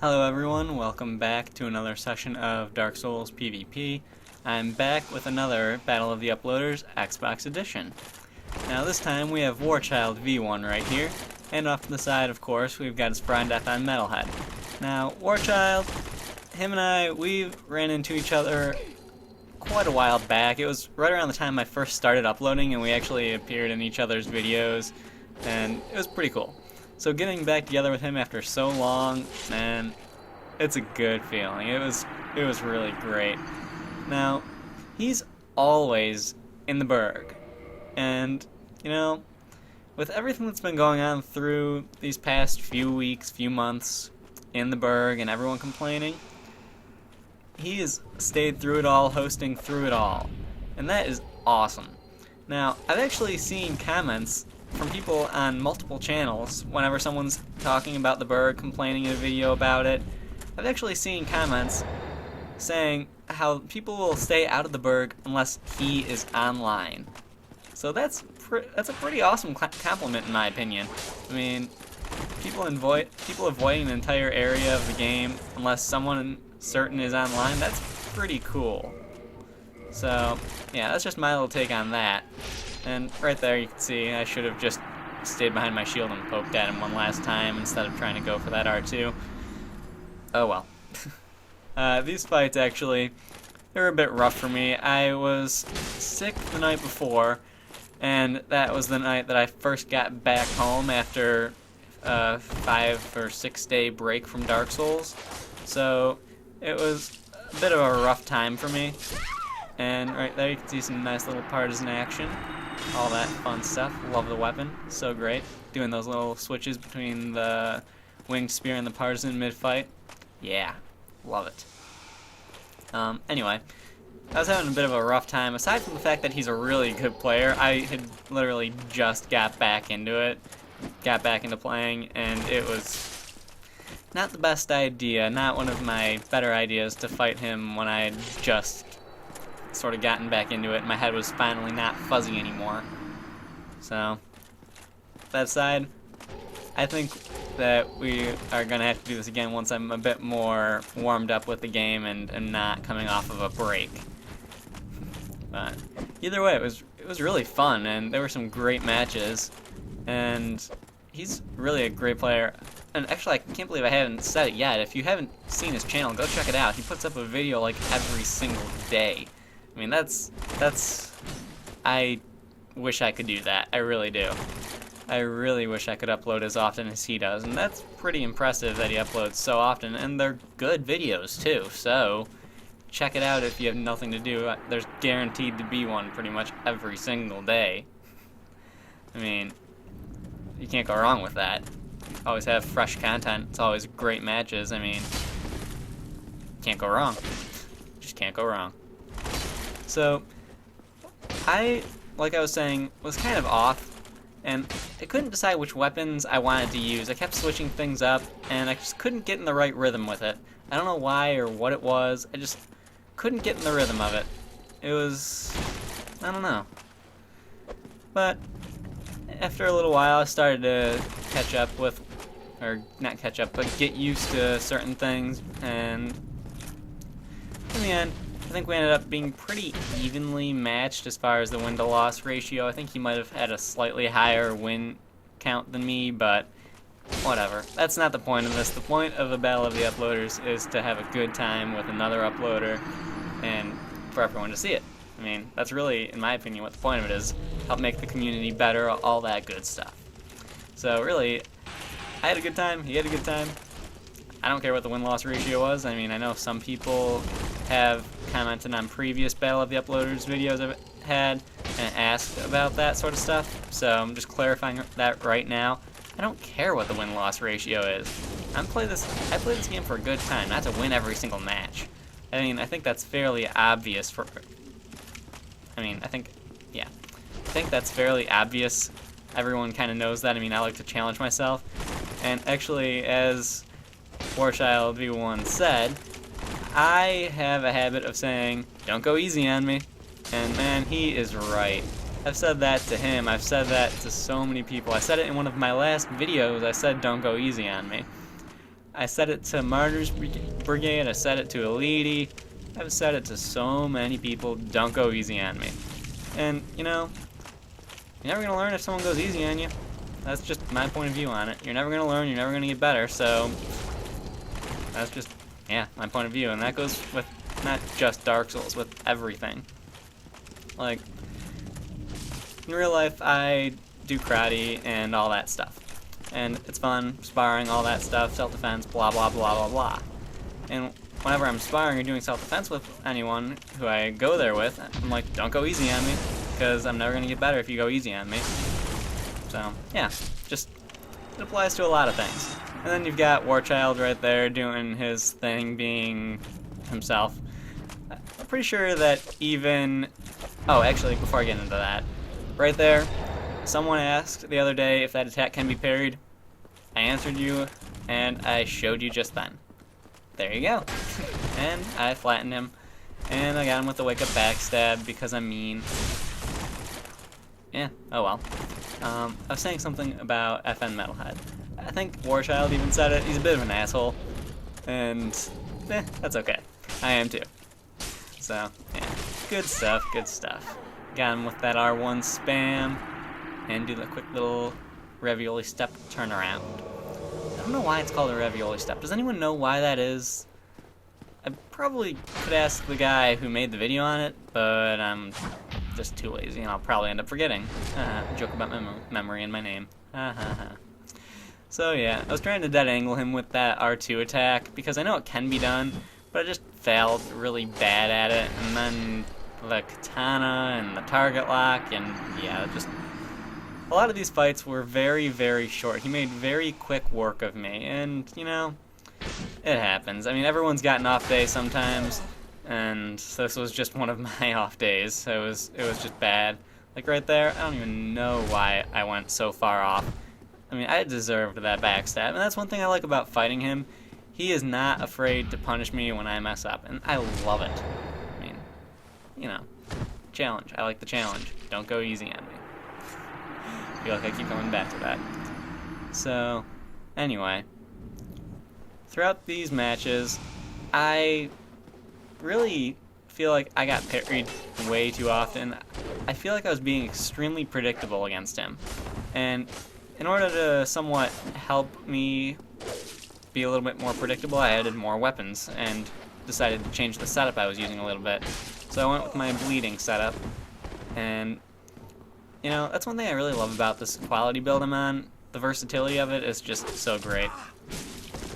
Hello everyone, welcome back to another session of Dark Souls PvP. I'm back with another Battle of the Uploaders Xbox Edition. Now this time we have WaRcHiLdv1 right here, and off to the side of course we've got his Prime Death on Metalhead. Now WaRcHiLd, him and I, we ran into each other quite a while back. It was right around the time I first started uploading and we actually appeared in each other's videos, and it was pretty cool. So getting back together with him after so long, man, it's a good feeling. It was really great. Now, he's always in the burg. And, you know, with everything that's been going on through these past few weeks, few months in the burg and everyone complaining, he has stayed through it all, hosting through it all. And that is awesome. Now, I've actually seen comments from people on multiple channels whenever someone's talking about the burg, complaining in a video about it. I've actually seen comments saying how people will stay out of the burg unless he is online. So that's a pretty awesome compliment in my opinion. I mean, people avoiding the entire area of the game unless someone certain is online, that's pretty cool. So yeah, that's just my little take on that. And right there you can see I should have just stayed behind my shield and poked at him one last time instead of trying to go for that R2. Oh well. These fights actually, they were a bit rough for me. I was sick the night before, and that was the night that I first got back home after a 5 or 6 day break from Dark Souls. So it was a bit of a rough time for me. And right there you can see some nice little partisan action. All that fun stuff. Love the weapon. So great. Doing those little switches between the winged spear and the partisan mid-fight. Yeah. Love it. Anyway, I was having a bit of a rough time. Aside from the fact that he's a really good player, I had literally just got back into it. Got back into playing, and it was not the best idea. Not one of my better ideas to fight him when I had just sort of gotten back into it. My head was finally not fuzzy anymore. So, that aside, I think that we are going to have to do this again once I'm a bit more warmed up with the game and not coming off of a break. But either way, it was really fun, and there were some great matches, and he's really a great player. And actually, I can't believe I haven't said it yet. If you haven't seen his channel, go check it out. He puts up a video like every single day. I mean, I wish I could do that. I really do. I really wish I could upload as often as he does, and that's pretty impressive that he uploads so often, and they're good videos too, so check it out if you have nothing to do. There's guaranteed to be one pretty much every single day. I mean, you can't go wrong with that. Always have fresh content. It's always great matches. I mean, can't go wrong. Just can't go wrong. So, like I was saying, was kind of off, and I couldn't decide which weapons I wanted to use. I kept switching things up, and I just couldn't get in the right rhythm with it. I don't know why or what it was. I just couldn't get in the rhythm of it. It was, I don't know. But after a little while, I started to catch up with, or not catch up, but get used to certain things, and in the end, I think we ended up being pretty evenly matched as far as the win-to-loss ratio. I think he might have had a slightly higher win count than me, but whatever. That's not the point of this. The point of the Battle of the Uploaders is to have a good time with another uploader and for everyone to see it. I mean, that's really, in my opinion, what the point of it is. Help make the community better, all that good stuff. So really, I had a good time, he had a good time. I don't care what the win-loss ratio was. I mean, I know some people have commented on previous Battle of the Uploaders videos I've had and asked about that sort of stuff, so I'm just clarifying that right now. I don't care what the win-loss ratio is. I play this game for a good time, not to win every single match. I mean, I think that's fairly obvious I think that's fairly obvious. Everyone kind of knows that. I mean, I like to challenge myself, and actually, as WaRcHiLdv1 said, I have a habit of saying, don't go easy on me. And man, he is right. I've said that to him. I've said that to so many people. I said it in one of my last videos. I said, don't go easy on me. I set it to Martyr's Brigade, I set it to Elite. I've said it to so many people, don't go easy on me. And, you know, you're never going to learn if someone goes easy on you. That's just my point of view on it. You're never going to learn, you're never going to get better, so that's just, yeah, my point of view. And that goes with not just Dark Souls, with everything. Like, in real life, I do karate and all that stuff. And it's fun, sparring, all that stuff, self-defense, blah, blah, blah, blah, blah. And whenever I'm sparring or doing self-defense with anyone who I go there with, I'm like, don't go easy on me, because I'm never going to get better if you go easy on me. So, yeah, just, it applies to a lot of things. And then you've got WaRcHiLdv right there doing his thing, being himself. I'm pretty sure that even, oh, actually, before I get into that, right there, someone asked the other day if that attack can be parried. I answered you, and I showed you just then. There you go. And I flattened him, and I got him with the wake-up backstab because I'm mean. Yeah, oh well. I was saying something about FN Metalhead. I think WaRcHiLdv even said it. He's a bit of an asshole, and that's okay. I am too. So, yeah, good stuff, good stuff. Got him with that R1 spam, and do the quick little ravioli step turnaround. I don't know why it's called a ravioli step. Does anyone know why that is? I probably could ask the guy who made the video on it, but I'm just too lazy, and I'll probably end up forgetting. Joke about memory in my name. So yeah, I was trying to dead angle him with that R2 attack, because I know it can be done, but I just failed really bad at it, and then the katana and the target lock, and yeah, just a lot of these fights were very, very short. He made very quick work of me, and, you know, it happens. I mean, everyone's got an off day sometimes, and this was just one of my off days. It was just bad. Like right there, I don't even know why I went so far off. I mean, I deserved that backstab, and that's one thing I like about fighting him. He is not afraid to punish me when I mess up, and I love it. I mean, you know, challenge. I like the challenge. Don't go easy on me. I feel like I keep coming back to that. So, anyway, throughout these matches, I really feel like I got parried way too often. I feel like I was being extremely predictable against him. And in order to somewhat help me be a little bit more predictable, I added more weapons and decided to change the setup I was using a little bit. So I went with my bleeding setup, and you know, that's one thing I really love about this quality build I'm on. The versatility of it is just so great.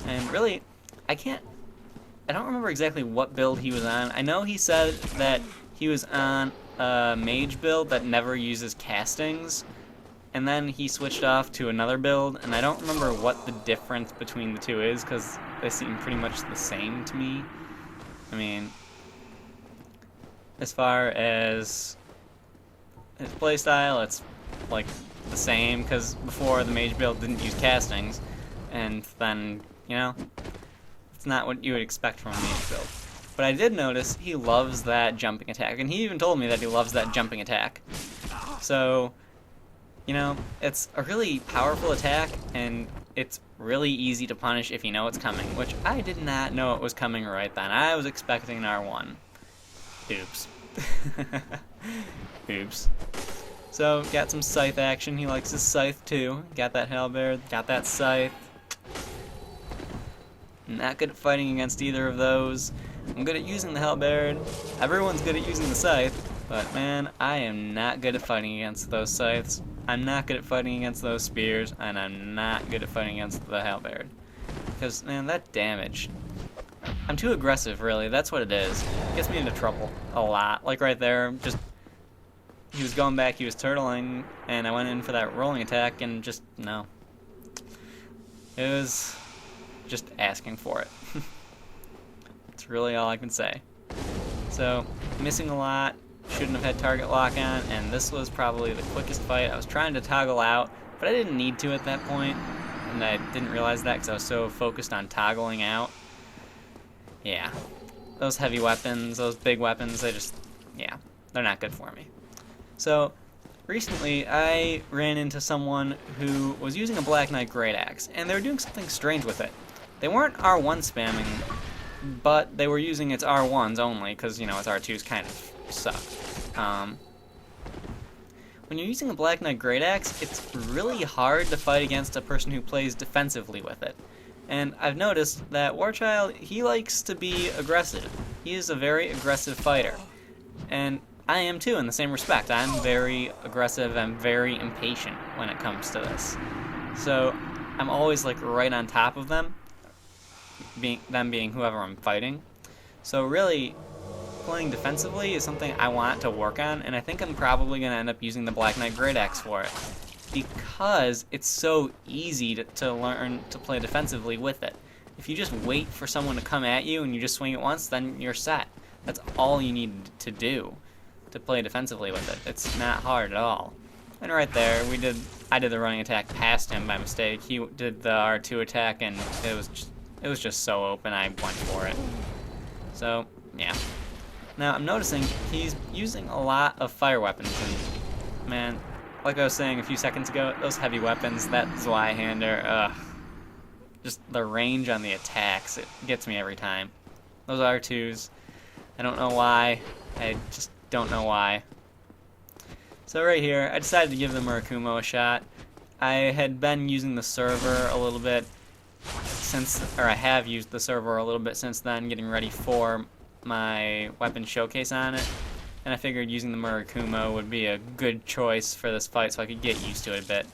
And really, I don't remember exactly what build he was on. I know he said that he was on a mage build that never uses castings, and then he switched off to another build, and I don't remember what the difference between the two is, because they seem pretty much the same to me. I mean, as far as his playstyle, it's like the same, because before the mage build didn't use castings, and then, you know, it's not what you would expect from a mage build. But I did notice he loves that jumping attack, and he even told me that he loves that jumping attack. So, you know, it's a really powerful attack, and it's really easy to punish if you know it's coming, which I did not know it was coming right then. I was expecting an R1. Oops. Oops. So, got some scythe action. He likes his scythe too. Got that halberd, got that scythe. Not good at fighting against either of those. I'm good at using the halberd. Everyone's good at using the scythe, but man, I am not good at fighting against those scythes. I'm not good at fighting against those spears, and I'm not good at fighting against the halberd. Because, man, that damage. I'm too aggressive, really. That's what it is. It gets me into trouble a lot. Like right there, just he was going back, he was turtling, and I went in for that rolling attack, and just, no. It was just asking for it. That's really all I can say. So, missing a lot, shouldn't have had target lock on, and this was probably the quickest fight. I was trying to toggle out, but I didn't need to at that point, and I didn't realize that because I was so focused on toggling out. Yeah, those heavy weapons, those big weapons, yeah, they're not good for me. So, recently I ran into someone who was using a Black Knight Great Axe, and they were doing something strange with it. they weren't R1 spamming, but they were using its R1s only, because, its R2s kind of suck. When you're using a Black Knight Great Axe, it's really hard to fight against a person who plays defensively with it. And I've noticed that WaRcHiLd, he likes to be aggressive. He is a very aggressive fighter. And I am too, in the same respect. I'm very aggressive, I'm very impatient when it comes to this. So I'm always like right on top of them, them being whoever I'm fighting. So really, playing defensively is something I want to work on, and I think I'm probably going to end up using the Black Knight Great Axe for it. Because it's so easy to learn to play defensively with it. If you just wait for someone to come at you and you just swing it once, then you're set. That's all you need to do to play defensively with it. It's not hard at all. And right there, I did the running attack past him by mistake. He did the R2 attack, and it was just so open, I went for it. So, yeah. Now, I'm noticing he's using a lot of fire weapons, and, man, like I was saying a few seconds ago, those heavy weapons, that Zweihander, just the range on the attacks, it gets me every time. Those R2s, I don't know why, I just don't know why. So right here, I decided to give the Murakumo a shot. I had been using the server a little bit I have used the server a little bit since then, getting ready for my weapon showcase on it. And I figured using the Murakumo would be a good choice for this fight so I could get used to it a bit.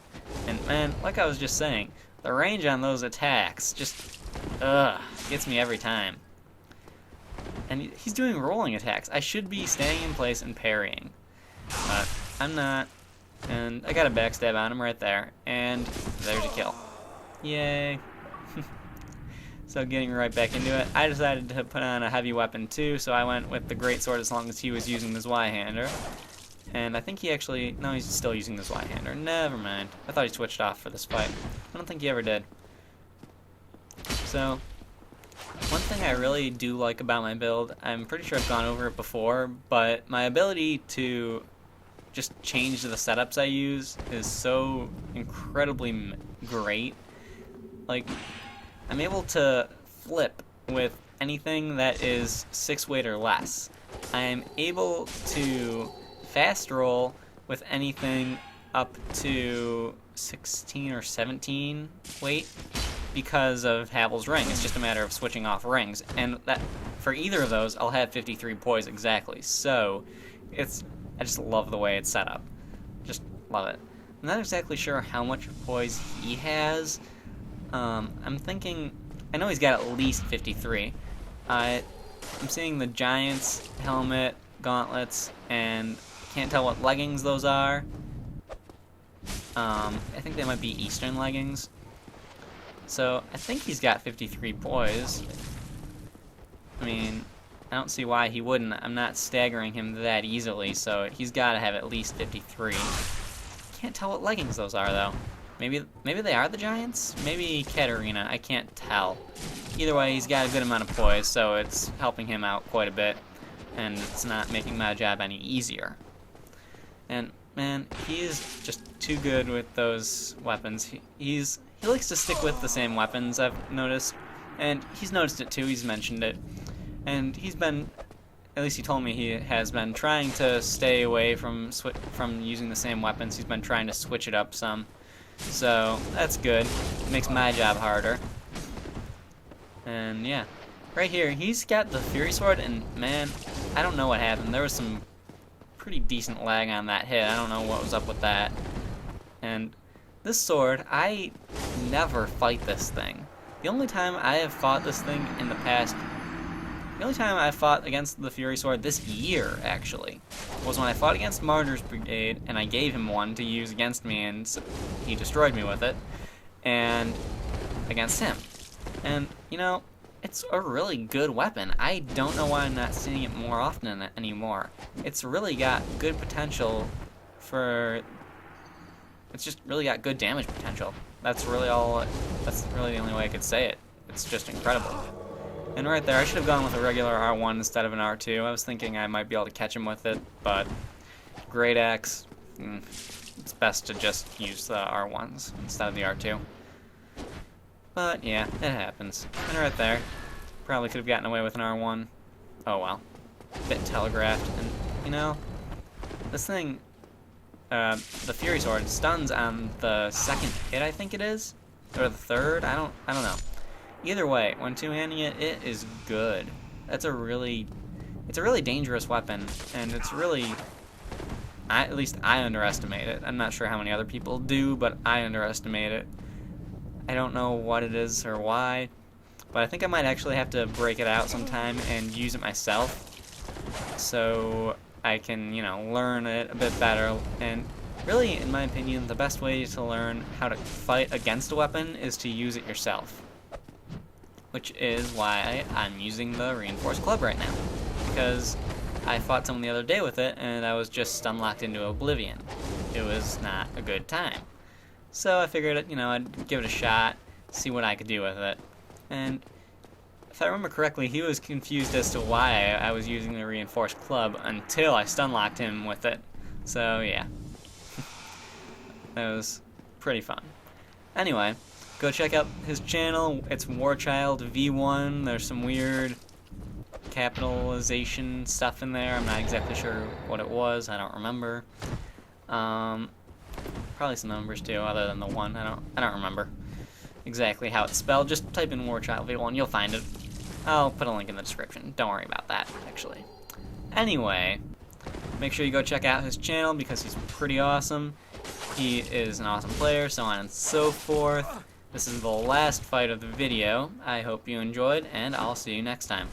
And man, like I was just saying, the range on those attacks just, gets me every time. And he's doing rolling attacks. I should be staying in place and parrying. But I'm not. And I got a backstab on him right there. And there's a kill. Yay. So getting right back into it, I decided to put on a heavy weapon too, so I went with the greatsword as long as he was using the Zweihander. And I think he actually, no, he's still using the Zweihander. Never mind. I thought he switched off for this fight. I don't think he ever did. So, one thing I really do like about my build, I'm pretty sure I've gone over it before, but my ability to just change the setups I use is so incredibly great. Like, I'm able to flip with anything that is 6 weight or less. I'm able to fast roll with anything up to 16 or 17 weight because of Havel's ring. It's just a matter of switching off rings, and that for either of those I'll have 53 poise exactly. So I just love the way it's set up. Just love it. I'm not exactly sure how much poise he has. I'm thinking, I know he's got at least 53. I'm seeing the Giant's helmet, gauntlets, and can't tell what leggings those are. I think they might be Eastern leggings. So I think he's got 53 poise. I mean, I don't see why he wouldn't. I'm not staggering him that easily, so he's got to have at least 53. Can't tell what leggings those are, though. Maybe they are the Giants? Maybe Katarina, I can't tell. Either way, he's got a good amount of poise, so it's helping him out quite a bit, and it's not making my job any easier. And man, he is just too good with those weapons. He likes to stick with the same weapons, I've noticed, and he's noticed it too, he's mentioned it. And he's been, at least he told me he has been trying to stay away from using the same weapons. He's been trying to switch it up some. So, that's good. It makes my job harder. And yeah, right here, he's got the Fury Sword, and man, I don't know what happened. There was some pretty decent lag on that hit. I don't know what was up with that. And this sword, I never fight this thing. The only time I have fought this thing in the past, the only time I fought against the Fury Sword this year, actually, was when I fought against Martyr's Brigade, and I gave him one to use against me, and he destroyed me with it, and against him. And, you know, it's a really good weapon. I don't know why I'm not seeing it more often anymore. It's really got good potential for... It's just really got good damage potential. That's really the only way I could say it. It's just incredible. And right there, I should have gone with a regular R1 instead of an R2. I was thinking I might be able to catch him with it, but Great Axe, it's best to just use the R1s instead of the R2. But yeah, it happens. And right there. Probably could have gotten away with an R1. Oh well. Bit telegraphed. And, you know, this thing, the Fury Sword stuns on the second hit, I think it is? Or the third? I don't know. Either way, when two-handing it, it is good. It's a really dangerous weapon, and it's really, at least I underestimate it. I'm not sure how many other people do, but I underestimate it. I don't know what it is or why, but I think I might actually have to break it out sometime and use it myself, so I can, you know, learn it a bit better. And really, in my opinion, the best way to learn how to fight against a weapon is to use it yourself, which is why I'm using the reinforced club right now, because I fought someone the other day with it and I was just stun locked into oblivion. It was not a good time. So I figured, you know, I'd give it a shot, see what I could do with it. And if I remember correctly, he was confused as to why I was using the reinforced club until I stun locked him with it. So yeah, that was pretty fun. Anyway, go check out his channel. It's WaRcHiLdv1. There's some weird capitalization stuff in there. I'm not exactly sure what it was. I don't remember. Probably some numbers too, other than the one. I don't remember exactly how it's spelled. Just type in WaRcHiLdv1, you'll find it. I'll put a link in the description. Don't worry about that, actually. Anyway, make sure you go check out his channel because he's pretty awesome. He is an awesome player, so on and so forth. This is the last fight of the video. I hope you enjoyed, and I'll see you next time.